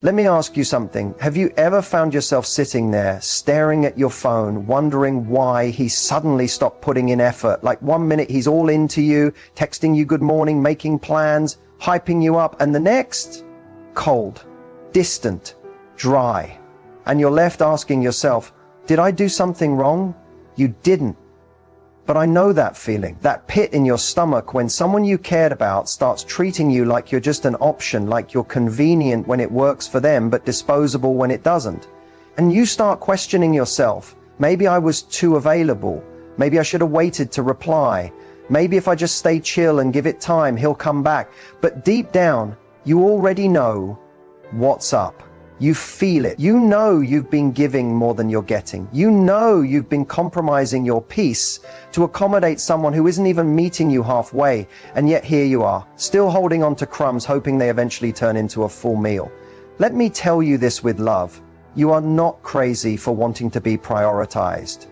Let me ask you something. Have you ever found yourself sitting there, staring at your phone, wondering why he suddenly stopped putting in effort? Like one minute he's all into you, texting you good morning, making plans, hyping you up, and the next, cold, distant, dry. And you're left asking yourself, did I do something wrong? You didn't. But I know that feeling, that pit in your stomach when someone you cared about starts treating you like you're just an option, like you're convenient when it works for them, but disposable when it doesn't. And you start questioning yourself. Maybe I was too available. Maybe I should have waited to reply. Maybe if I just stay chill and give it time, he'll come back. But deep down, you already know what's up. You feel it. You know you've been giving more than you're getting. You know you've been compromising your peace to accommodate someone who isn't even meeting you halfway. And yet here you are, still holding on to crumbs, hoping they eventually turn into a full meal. Let me tell you this with love. You are not crazy for wanting to be prioritized.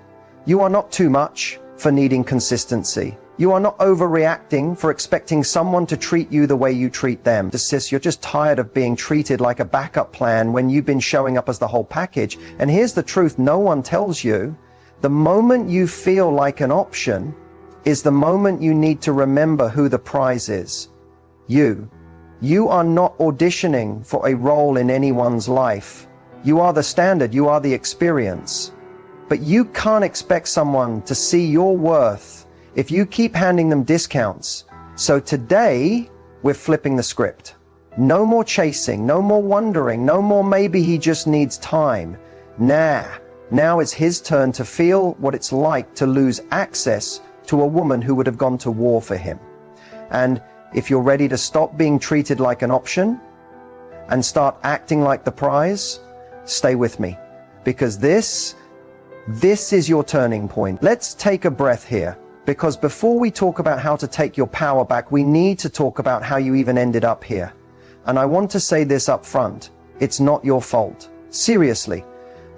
You are not too much for needing consistency. You are not overreacting for expecting someone to treat you the way you treat them. Sis, you're just tired of being treated like a backup plan when you've been showing up as the whole package. And here's the truth no one tells you. The moment you feel like an option is the moment you need to remember who the prize is. You. You are not auditioning for a role in anyone's life. You are the standard. You are the experience. But you can't expect someone to see your worth if you keep handing them discounts. So today, we're flipping the script. No more chasing, no more wondering, no more maybe he just needs time. Nah, now it's his turn to feel what it's like to lose access to a woman who would have gone to war for him. And if you're ready to stop being treated like an option and start acting like the prize, stay with me. Because this is your turning point. Let's take a breath here. Because before we talk about how to take your power back, we need to talk about how you even ended up here. And I want to say this up front. It's not your fault. Seriously.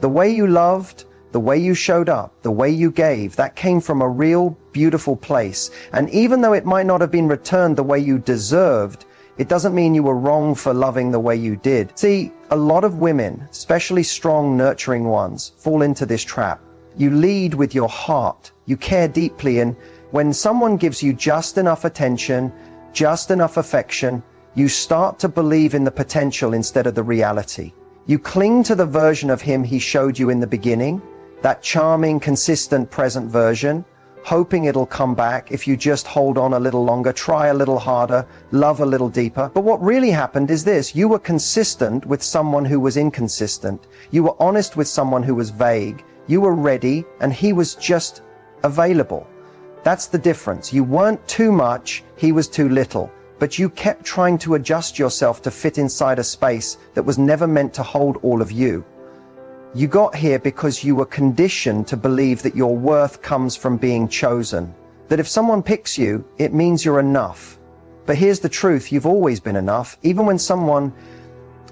The way you loved, the way you showed up, the way you gave, that came from a real, beautiful place. And even though it might not have been returned the way you deserved, it doesn't mean you were wrong for loving the way you did. See, a lot of women, especially strong, nurturing ones, fall into this trap. You lead with your heart. You care deeply, and when someone gives you just enough attention, just enough affection, you start to believe in the potential instead of the reality. You cling to the version of him he showed you in the beginning, that charming, consistent, present version, hoping it'll come back if you just hold on a little longer, try a little harder, love a little deeper. But what really happened is this: you were consistent with someone who was inconsistent. You were honest with someone who was vague. You were ready, and he was just available. That's the difference. You weren't too much, he was too little. But you kept trying to adjust yourself to fit inside a space that was never meant to hold all of you. You got here because you were conditioned to believe that your worth comes from being chosen. That if someone picks you, it means you're enough. But here's the truth, you've always been enough, even when someone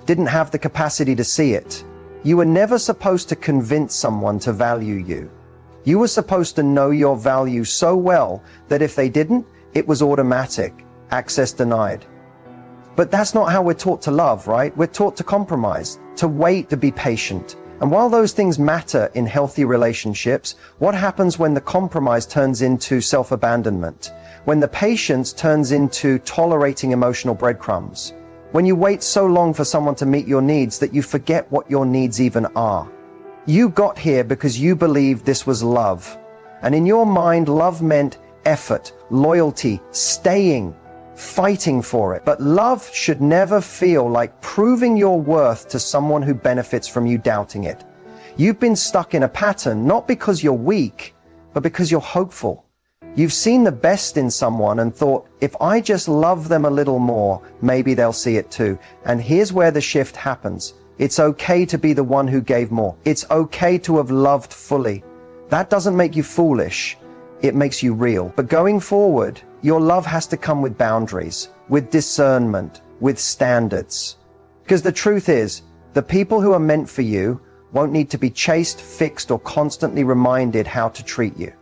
didn't have the capacity to see it. You were never supposed to convince someone to value you. You were supposed to know your value so well that if they didn't, it was automatic, access denied. But that's not how we're taught to love, right? We're taught to compromise, to wait, to be patient. And while those things matter in healthy relationships, what happens when the compromise turns into self-abandonment? When the patience turns into tolerating emotional breadcrumbs? When you wait so long for someone to meet your needs that you forget what your needs even are? You got here because you believed this was love. And in your mind, love meant effort, loyalty, staying, fighting for it. But love should never feel like proving your worth to someone who benefits from you doubting it. You've been stuck in a pattern, not because you're weak, but because you're hopeful. You've seen the best in someone and thought, if I just love them a little more, maybe they'll see it too. And here's where the shift happens. It's okay to be the one who gave more. It's okay to have loved fully. That doesn't make you foolish. It makes you real. But going forward, your love has to come with boundaries, with discernment, with standards. Because the truth is, the people who are meant for you won't need to be chased, fixed, or constantly reminded how to treat you.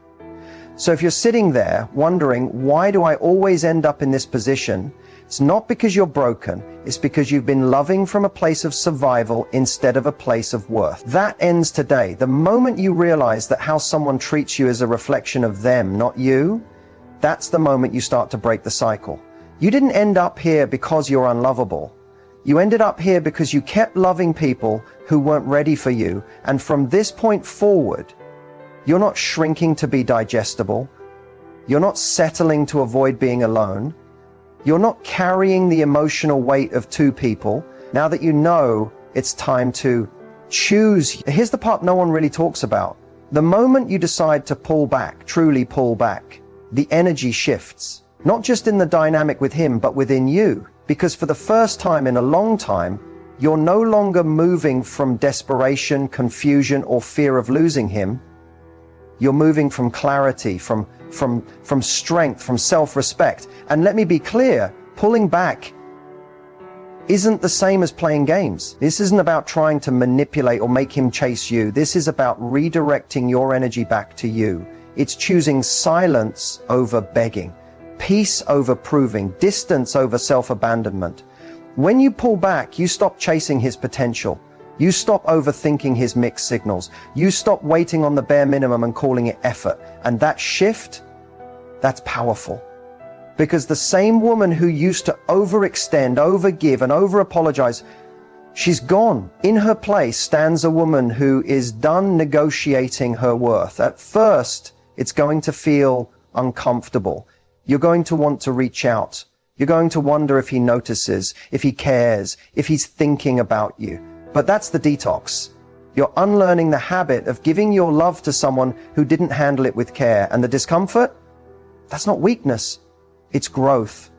So if you're sitting there wondering, why do I always end up in this position? It's not because you're broken. It's because you've been loving from a place of survival instead of a place of worth. That ends today. The moment you realize that how someone treats you is a reflection of them, not you, that's the moment you start to break the cycle. You didn't end up here because you're unlovable. You ended up here because you kept loving people who weren't ready for you. And from this point forward, you're not shrinking to be digestible. You're not settling to avoid being alone. You're not carrying the emotional weight of two people. Now that you know it's time to choose. Here's the part no one really talks about. The moment you decide to pull back, truly pull back, the energy shifts. Not just in the dynamic with him, but within you. Because for the first time in a long time, you're no longer moving from desperation, confusion, or fear of losing him. You're moving from clarity, from strength, from self-respect. And let me be clear, pulling back isn't the same as playing games. This isn't about trying to manipulate or make him chase you. This is about redirecting your energy back to you. It's choosing silence over begging, peace over proving, distance over self-abandonment. When you pull back, you stop chasing his potential. You stop overthinking his mixed signals. You stop waiting on the bare minimum and calling it effort. And that shift, that's powerful. Because the same woman who used to overextend, overgive, and over-apologize, she's gone. In her place stands a woman who is done negotiating her worth. At first, it's going to feel uncomfortable. You're going to want to reach out. You're going to wonder if he notices, if he cares, if he's thinking about you. But that's the detox. You're unlearning the habit of giving your love to someone who didn't handle it with care. And the discomfort? That's not weakness. It's growth.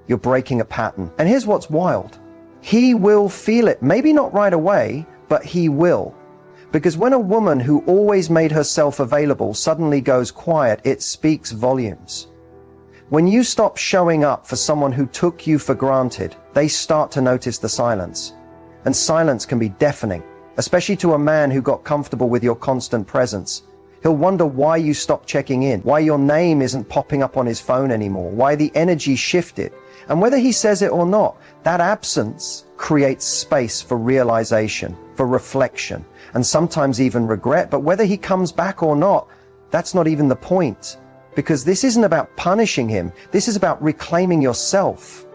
You're breaking a pattern. And here's what's wild. He will feel it. Maybe not right away, but he will. Because when a woman who always made herself available suddenly goes quiet, it speaks volumes. When you stop showing up for someone who took you for granted, they start to notice the silence. And silence can be deafening, especially to a man who got comfortable with your constant presence. He'll wonder why you stopped checking in, why your name isn't popping up on his phone anymore, why the energy shifted. And whether he says it or not, that absence creates space for realization, for reflection, and sometimes even regret. But whether he comes back or not, that's not even the point. Because this isn't about punishing him. This is about reclaiming yourself.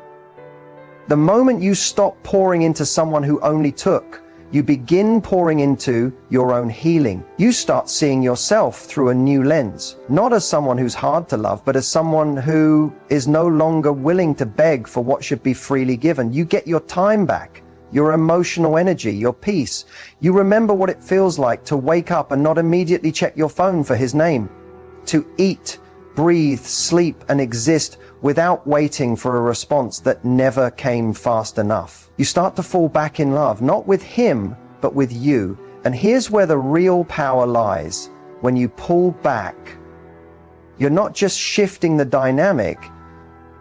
The moment you stop pouring into someone who only took, you begin pouring into your own healing. You start seeing yourself through a new lens, not as someone who's hard to love, but as someone who is no longer willing to beg for what should be freely given. You get your time back, your emotional energy, your peace. You remember what it feels like to wake up and not immediately check your phone for his name, to eat, breathe, sleep, and exist without waiting for a response that never came fast enough. You start to fall back in love, not with him, but with you. And here's where the real power lies. When you pull back, you're not just shifting the dynamic,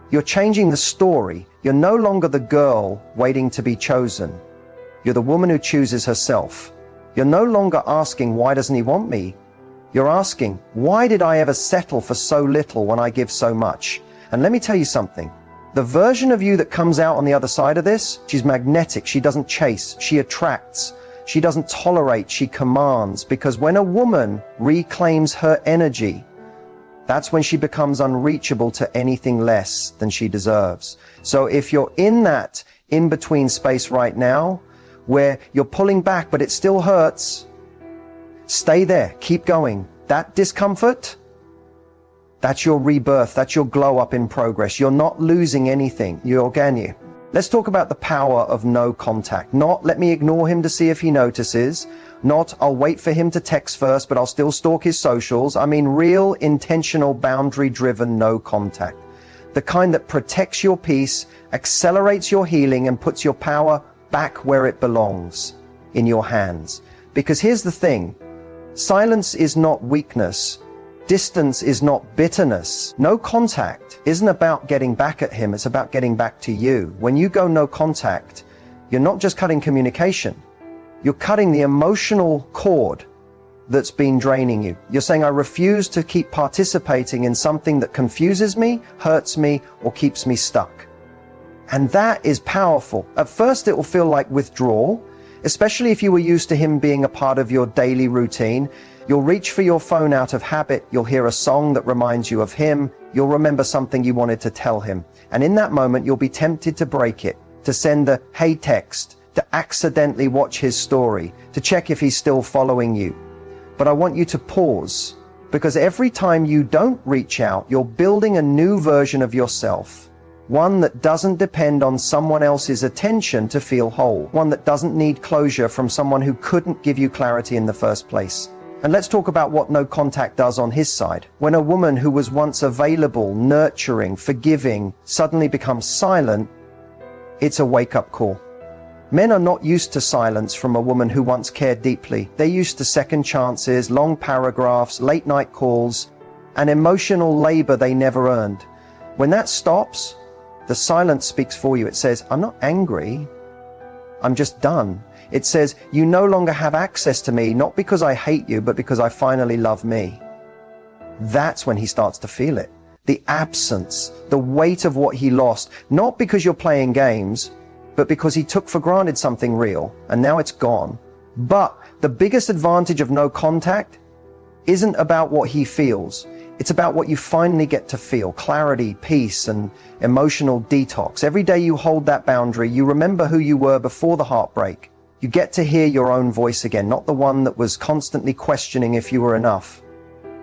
you're changing the story. You're no longer the girl waiting to be chosen. You're the woman who chooses herself. You're no longer asking, why doesn't he want me? You're asking, why did I ever settle for so little when I give so much? And let me tell you something. The version of you that comes out on the other side of this, she's magnetic. She doesn't chase. She attracts. She doesn't tolerate. She commands. Because when a woman reclaims her energy, that's when she becomes unreachable to anything less than she deserves. So if you're in that in-between space right now, where you're pulling back, but it still hurts, stay there. Keep going. That discomfort, that's your rebirth. That's your glow up in progress. You're not losing anything. You're getting. Let's talk about the power of no contact. Not let me ignore him to see if he notices. Not I'll wait for him to text first, but I'll still stalk his socials. I mean real, intentional, boundary-driven no contact. The kind that protects your peace, accelerates your healing, and puts your power back where it belongs, in your hands. Because here's the thing. Silence is not weakness. Distance is not bitterness. No contact isn't about getting back at him. It's about getting back to you. When you go no contact, you're not just cutting communication. You're cutting the emotional cord that's been draining you. You're saying, I refuse to keep participating in something that confuses me, hurts me, or keeps me stuck. And that is powerful. At first, it will feel like withdrawal, especially if you were used to him being a part of your daily routine. You'll reach for your phone out of habit. You'll hear a song that reminds you of him. You'll remember something you wanted to tell him. And in that moment, you'll be tempted to break it, to send the hey text, to accidentally watch his story, to check if he's still following you. But I want you to pause, because every time you don't reach out, you're building a new version of yourself. One that doesn't depend on someone else's attention to feel whole. One that doesn't need closure from someone who couldn't give you clarity in the first place. And let's talk about what no contact does on his side. When a woman who was once available, nurturing, forgiving, suddenly becomes silent, it's a wake-up call. Men are not used to silence from a woman who once cared deeply. They're used to second chances, long paragraphs, late-night calls, and emotional labor they never earned. When that stops, the silence speaks for you. It says, I'm not angry, I'm just done. It says, you no longer have access to me, not because I hate you, but because I finally love me. That's when he starts to feel it. The absence, the weight of what he lost, not because you're playing games, but because he took for granted something real, and now it's gone. But the biggest advantage of no contact isn't about what he feels. It's about what you finally get to feel. Clarity, peace, and emotional detox. Every day you hold that boundary, you remember who you were before the heartbreak. You get to hear your own voice again, not the one that was constantly questioning if you were enough.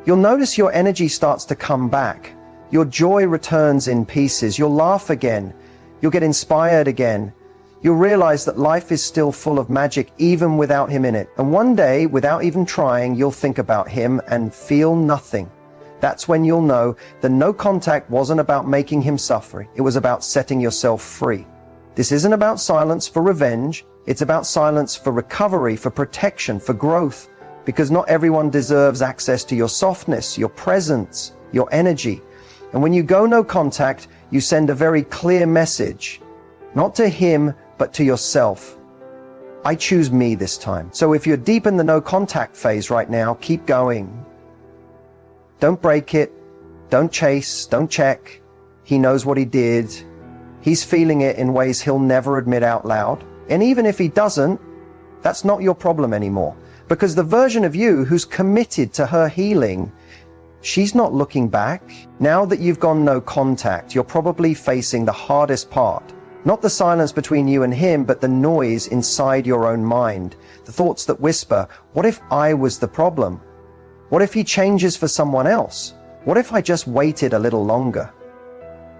You'll notice your energy starts to come back. Your joy returns in pieces. You'll laugh again. You'll get inspired again. You'll realize that life is still full of magic even without him in it. And one day, without even trying, you'll think about him and feel nothing. That's when you'll know that no contact wasn't about making him suffer. It was about setting yourself free. This isn't about silence for revenge. It's about silence for recovery, for protection, for growth. Because not everyone deserves access to your softness, your presence, your energy. And when you go no contact, you send a very clear message. Not to him, but to yourself. I choose me this time. So if you're deep in the no contact phase right now, keep going. Don't break it. Don't chase. Don't check. He knows what he did. He's feeling it in ways he'll never admit out loud. And even if he doesn't, that's not your problem anymore. Because the version of you who's committed to her healing, she's not looking back. Now that you've gone no contact, you're probably facing the hardest part. Not the silence between you and him, but the noise inside your own mind. The thoughts that whisper, what if I was the problem? What if he changes for someone else? What if I just waited a little longer?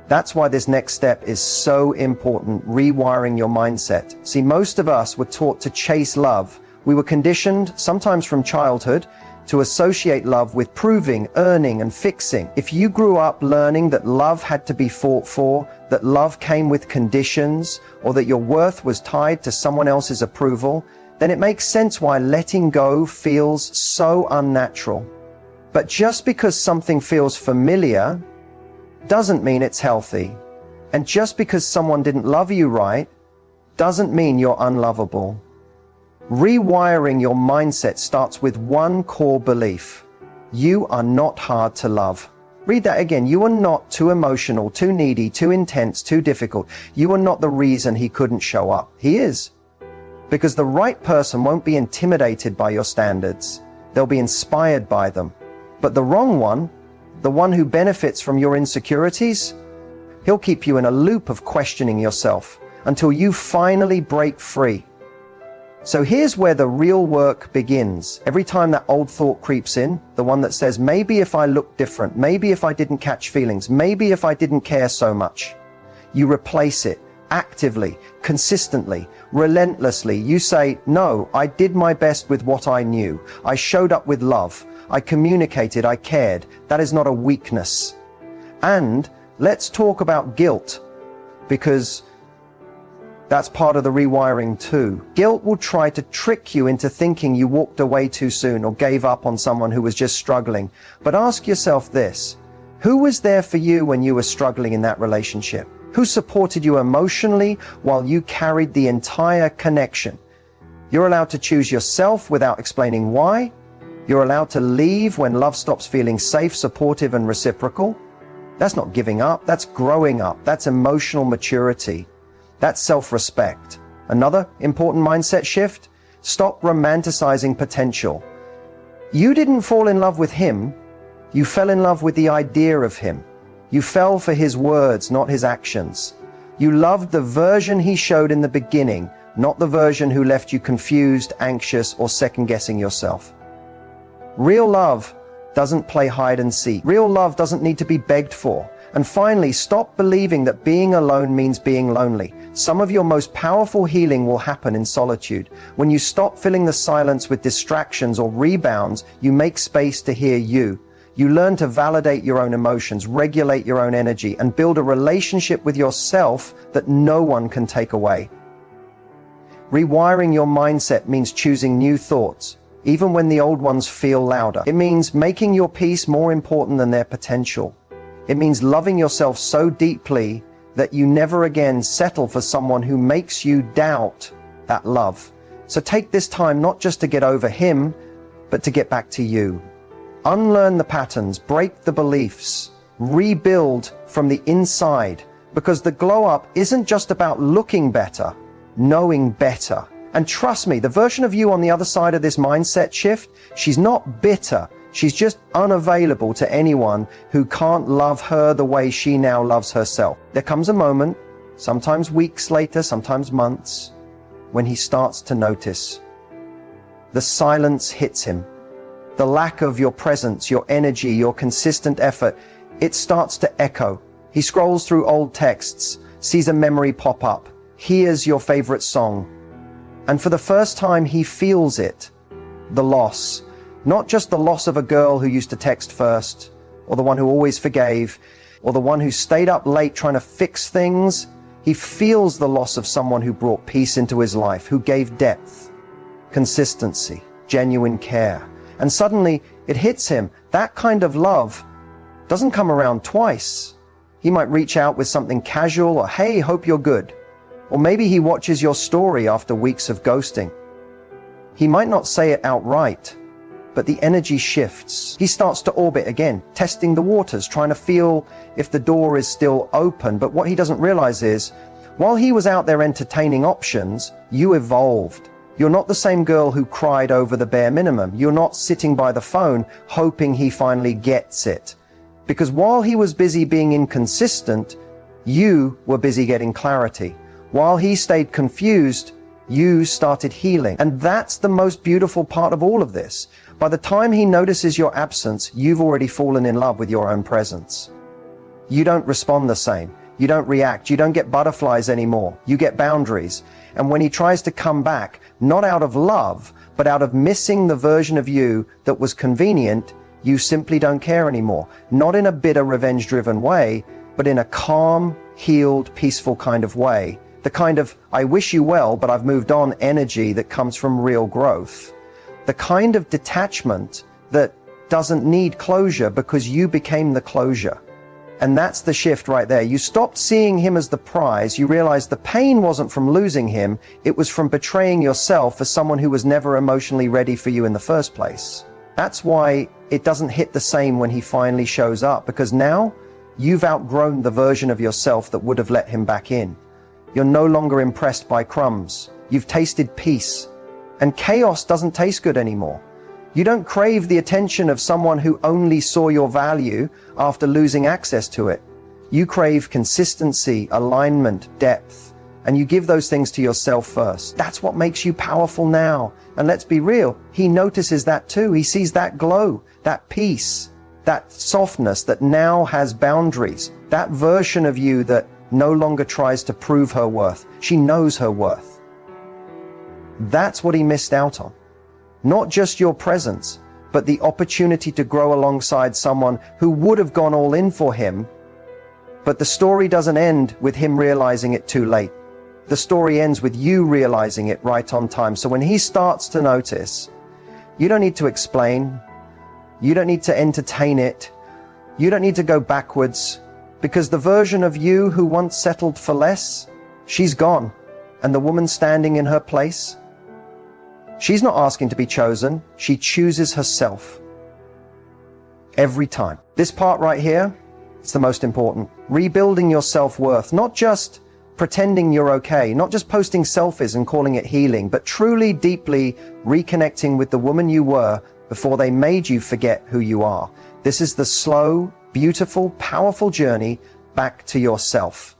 That's why this next step is so important, rewiring your mindset. See, most of us were taught to chase love. We were conditioned, sometimes from childhood, to associate love with proving, earning, and fixing. If you grew up learning that love had to be fought for, that love came with conditions, or that your worth was tied to someone else's approval, then it makes sense why letting go feels so unnatural. But just because something feels familiar doesn't mean it's healthy. And just because someone didn't love you right doesn't mean you're unlovable. Rewiring your mindset starts with one core belief. You are not hard to love. Read that again. You are not too emotional, too needy, too intense, too difficult. You are not the reason he couldn't show up. He is. Because the right person won't be intimidated by your standards. They'll be inspired by them. But the wrong one, the one who benefits from your insecurities, he'll keep you in a loop of questioning yourself until you finally break free. So here's where the real work begins. Every time that old thought creeps in, the one that says, maybe if I looked different, maybe if I didn't catch feelings, maybe if I didn't care so much, you replace it actively, consistently, relentlessly. You say, no, I did my best with what I knew. I showed up with love. I communicated, I cared. That is not a weakness. And let's talk about guilt, because that's part of the rewiring too. Guilt will try to trick you into thinking you walked away too soon or gave up on someone who was just struggling. But ask yourself this: who was there for you when you were struggling in that relationship? Who supported you emotionally while you carried the entire connection? You're allowed to choose yourself without explaining why. You're allowed to leave when love stops feeling safe, supportive, and reciprocal. That's not giving up, that's growing up. That's emotional maturity. That's self-respect. Another important mindset shift: stop romanticizing potential. You didn't fall in love with him, you fell in love with the idea of him. You fell for his words, not his actions. You loved the version he showed in the beginning, not the version who left you confused, anxious, or second-guessing yourself. Real love doesn't play hide and seek. Real love doesn't need to be begged for. And finally, stop believing that being alone means being lonely. Some of your most powerful healing will happen in solitude. When you stop filling the silence with distractions or rebounds, you make space to hear you. You learn to validate your own emotions, regulate your own energy, and build a relationship with yourself that no one can take away. Rewiring your mindset means choosing new thoughts, even when the old ones feel louder. It means making your peace more important than their potential. It means loving yourself so deeply that you never again settle for someone who makes you doubt that love. So take this time not just to get over him, but to get back to you. Unlearn the patterns, break the beliefs, rebuild from the inside, because the glow up isn't just about looking better, knowing better. And trust me, the version of you on the other side of this mindset shift, she's not bitter. She's just unavailable to anyone who can't love her the way she now loves herself. There comes a moment, sometimes weeks later, sometimes months, when he starts to notice. The silence hits him. The lack of your presence, your energy, your consistent effort, it starts to echo. He scrolls through old texts, sees a memory pop up, hears your favorite song. And for the first time, he feels it. The loss. Not just the loss of a girl who used to text first, or the one who always forgave, or the one who stayed up late trying to fix things. He feels the loss of someone who brought peace into his life, who gave depth, consistency, genuine care. And suddenly it hits him. That kind of love doesn't come around twice. He might reach out with something casual, or hey, hope you're good. Or maybe he watches your story after weeks of ghosting. He might not say it outright, but the energy shifts. He starts to orbit again, testing the waters, trying to feel if the door is still open. But what he doesn't realize is, while he was out there entertaining options, you evolved. You're not the same girl who cried over the bare minimum. You're not sitting by the phone hoping he finally gets it. Because while he was busy being inconsistent, you were busy getting clarity. While he stayed confused, you started healing. And that's the most beautiful part of all of this. By the time he notices your absence, you've already fallen in love with your own presence. You don't respond the same. You don't react. You don't get butterflies anymore. You get boundaries. And when he tries to come back, not out of love, but out of missing the version of you that was convenient, you simply don't care anymore. Not in a bitter, revenge-driven way, but in a calm, healed, peaceful kind of way. The kind of, I wish you well, but I've moved on energy that comes from real growth. The kind of detachment that doesn't need closure because you became the closure. And that's the shift right there. You stopped seeing him as the prize. You realized the pain wasn't from losing him. It was from betraying yourself as someone who was never emotionally ready for you in the first place. That's why it doesn't hit the same when he finally shows up, because now you've outgrown the version of yourself that would have let him back in. You're no longer impressed by crumbs. You've tasted peace. And chaos doesn't taste good anymore. You don't crave the attention of someone who only saw your value after losing access to it. You crave consistency, alignment, depth, and you give those things to yourself first. That's what makes you powerful now. And let's be real, he notices that too. He sees that glow, that peace, that softness that now has boundaries, that version of you that no longer tries to prove her worth. She knows her worth. That's what he missed out on. Not just your presence, but the opportunity to grow alongside someone who would have gone all in for him. But the story doesn't end with him realizing it too late. The story ends with you realizing it right on time. So when he starts to notice, you don't need to explain. You don't need to entertain it. You don't need to go backwards, because the version of you who once settled for less, she's gone. And the woman standing in her place, she's not asking to be chosen. She chooses herself. Every time. This part right here, it's the most important. Rebuilding your self-worth, not just pretending you're okay, not just posting selfies and calling it healing, but truly, deeply reconnecting with the woman you were before they made you forget who you are. This is the slow, beautiful, powerful journey back to yourself.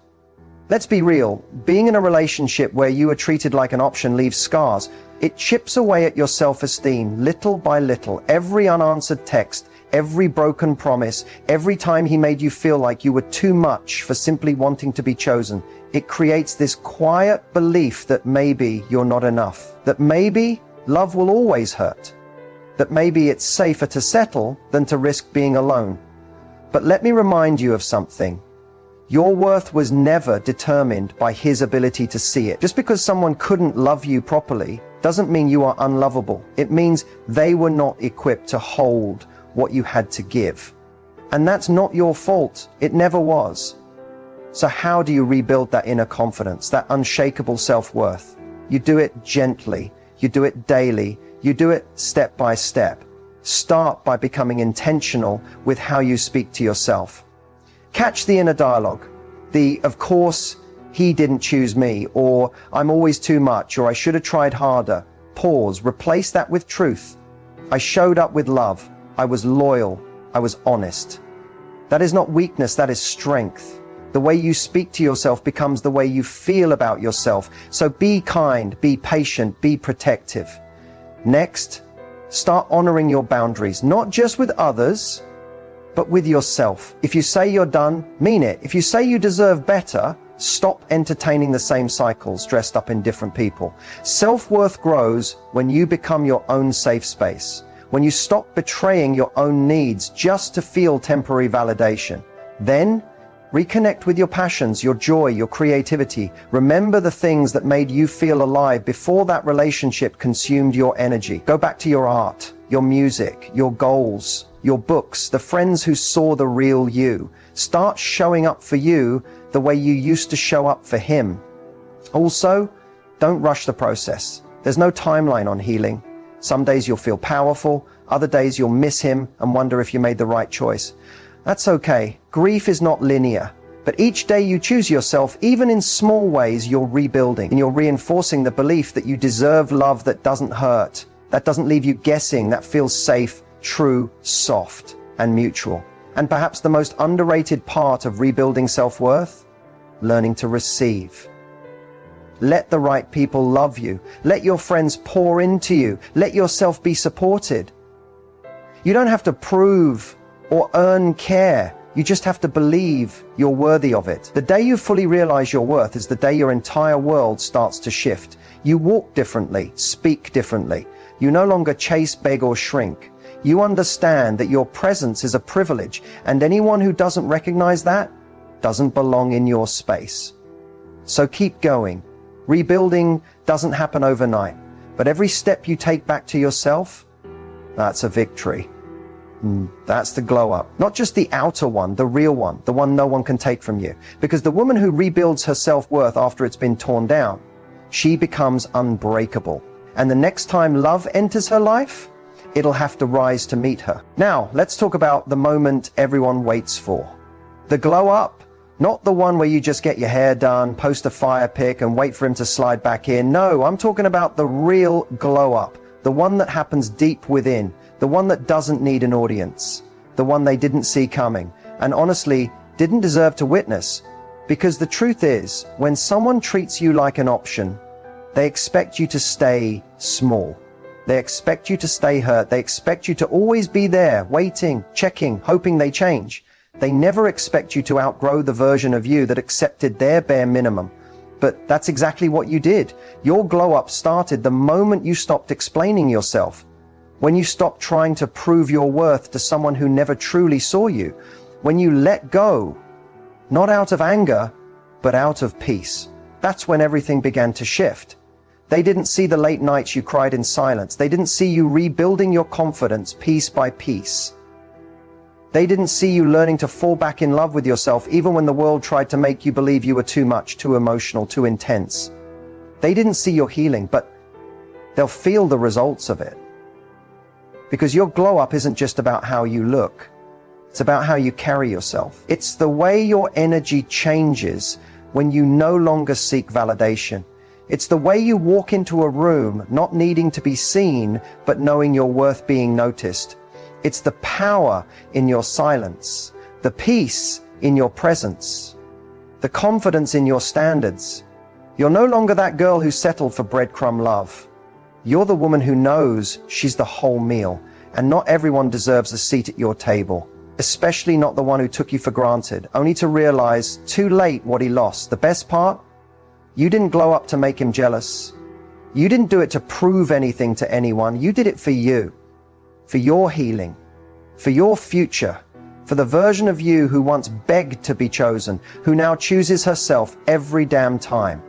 Let's be real. Being in a relationship where you are treated like an option leaves scars. It chips away at your self-esteem little by little. Every unanswered text, every broken promise, every time he made you feel like you were too much for simply wanting to be chosen. It creates this quiet belief that maybe you're not enough, that maybe love will always hurt, that maybe it's safer to settle than to risk being alone. But let me remind you of something. Your worth was never determined by his ability to see it. Just because someone couldn't love you properly doesn't mean you are unlovable. It means they were not equipped to hold what you had to give. And that's not your fault. It never was. So how do you rebuild that inner confidence, that unshakable self-worth? You do it gently. You do it daily. You do it step by step. Start by becoming intentional with how you speak to yourself. Catch the inner dialogue. Of course, he didn't choose me, or I'm always too much, or I should have tried harder. Pause. Replace that with truth. I showed up with love. I was loyal. I was honest. That is not weakness, that is strength. The way you speak to yourself becomes the way you feel about yourself. So be kind, be patient, be protective. Next, start honoring your boundaries, not just with others, but with yourself. If you say you're done, mean it. If you say you deserve better, stop entertaining the same cycles dressed up in different people. Self-worth grows when you become your own safe space, when you stop betraying your own needs just to feel temporary validation. Then, reconnect with your passions, your joy, your creativity. Remember the things that made you feel alive before that relationship consumed your energy. Go back to your art, your music, your goals, your books, the friends who saw the real you. Start showing up for you the way you used to show up for him. Also, don't rush the process. There's no timeline on healing. Some days you'll feel powerful, other days you'll miss him and wonder if you made the right choice. That's okay. Grief is not linear. But each day you choose yourself, even in small ways, you're rebuilding and you're reinforcing the belief that you deserve love that doesn't hurt, that doesn't leave you guessing, that feels safe, true, soft, and mutual. And perhaps the most underrated part of rebuilding self-worth? Learning to receive. Let the right people love you. Let your friends pour into you. Let yourself be supported. You don't have to prove or earn care. You just have to believe you're worthy of it. The day you fully realize your worth is the day your entire world starts to shift. You walk differently, speak differently. You no longer chase, beg, or shrink. You understand that your presence is a privilege, and anyone who doesn't recognize that doesn't belong in your space. So keep going. Rebuilding doesn't happen overnight, but every step you take back to yourself, that's a victory. That's the glow up. Not just the outer one, the real one, the one no one can take from you. Because the woman who rebuilds her self-worth after it's been torn down, she becomes unbreakable. And the next time love enters her life, it'll have to rise to meet her. Now, let's talk about the moment everyone waits for. The glow up, not the one where you just get your hair done, post a fire pic and wait for him to slide back in. No, I'm talking about the real glow up, the one that happens deep within, the one that doesn't need an audience, the one they didn't see coming, and honestly, didn't deserve to witness. Because the truth is, when someone treats you like an option, they expect you to stay small. They expect you to stay hurt. They expect you to always be there, waiting, checking, hoping they change. They never expect you to outgrow the version of you that accepted their bare minimum. But that's exactly what you did. Your glow up started the moment you stopped explaining yourself. When you stopped trying to prove your worth to someone who never truly saw you. When you let go, not out of anger, but out of peace. That's when everything began to shift. They didn't see the late nights you cried in silence. They didn't see you rebuilding your confidence piece by piece. They didn't see you learning to fall back in love with yourself even when the world tried to make you believe you were too much, too emotional, too intense. They didn't see your healing, but they'll feel the results of it. Because your glow up isn't just about how you look. It's about how you carry yourself. It's the way your energy changes when you no longer seek validation. It's the way you walk into a room, not needing to be seen, but knowing you're worth being noticed. It's the power in your silence, the peace in your presence, the confidence in your standards. You're no longer that girl who settled for breadcrumb love. You're the woman who knows she's the whole meal, and not everyone deserves a seat at your table, especially not the one who took you for granted, only to realize too late what he lost. The best part? You didn't glow up to make him jealous. You didn't do it to prove anything to anyone. You did it for you, for your healing, for your future, for the version of you who once begged to be chosen, who now chooses herself every damn time.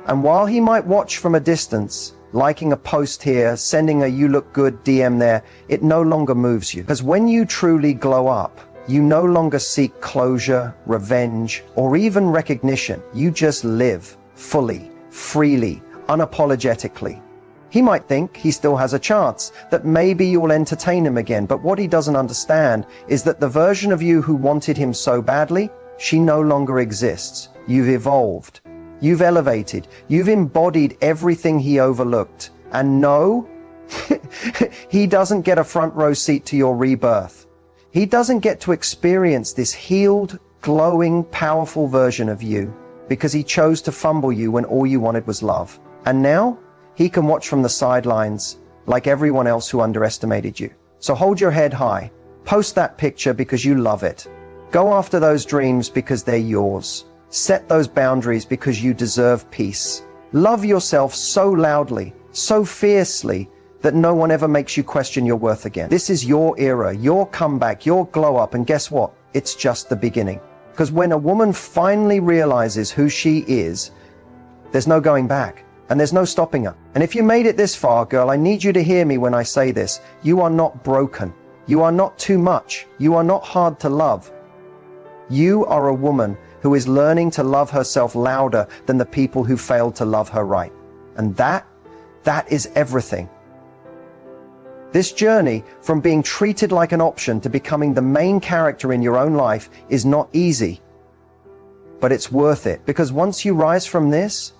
And while he might watch from a distance, liking a post here, sending a "you look good" DM there, it no longer moves you. Because when you truly glow up, you no longer seek closure, revenge, or even recognition. You just live fully, freely, unapologetically. He might think he still has a chance, that maybe you'll entertain him again, but what he doesn't understand is that the version of you who wanted him so badly, she no longer exists. You've evolved. You've elevated. You've embodied everything he overlooked. And no, he doesn't get a front row seat to your rebirth. He doesn't get to experience this healed, glowing, powerful version of you because he chose to fumble you when all you wanted was love. And now he can watch from the sidelines like everyone else who underestimated you. So hold your head high. Post that picture because you love it. Go after those dreams because they're yours. Set those boundaries because you deserve peace. Love yourself so loudly, so fiercely, that no one ever makes you question your worth again. This is your era, your comeback, your glow up, and guess what? It's just the beginning. Because when a woman finally realizes who she is, there's no going back, and there's no stopping her. And if you made it this far, girl, I need you to hear me when I say this. You are not broken. You are not too much. You are not hard to love. You are a woman who is learning to love herself louder than the people who failed to love her right. And that is everything. This journey from being treated like an option to becoming the main character in your own life is not easy, but it's worth it, because once you rise from this,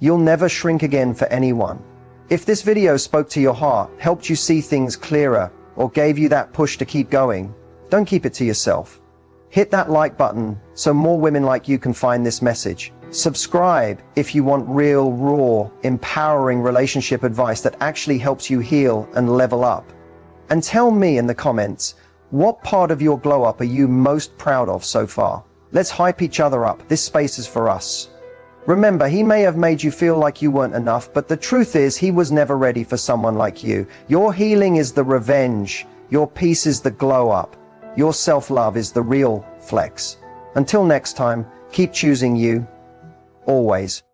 you'll never shrink again for anyone. If this video spoke to your heart, helped you see things clearer, or gave you that push to keep going, don't keep it to yourself. Hit that like button so more women like you can find this message. Subscribe if you want real, raw, empowering relationship advice that actually helps you heal and level up. And tell me in the comments, what part of your glow up are you most proud of so far? Let's hype each other up. This space is for us. Remember, he may have made you feel like you weren't enough, but the truth is he was never ready for someone like you. Your healing is the revenge. Your peace is the glow up. Your self-love is the real flex. Until next time, keep choosing you. Always.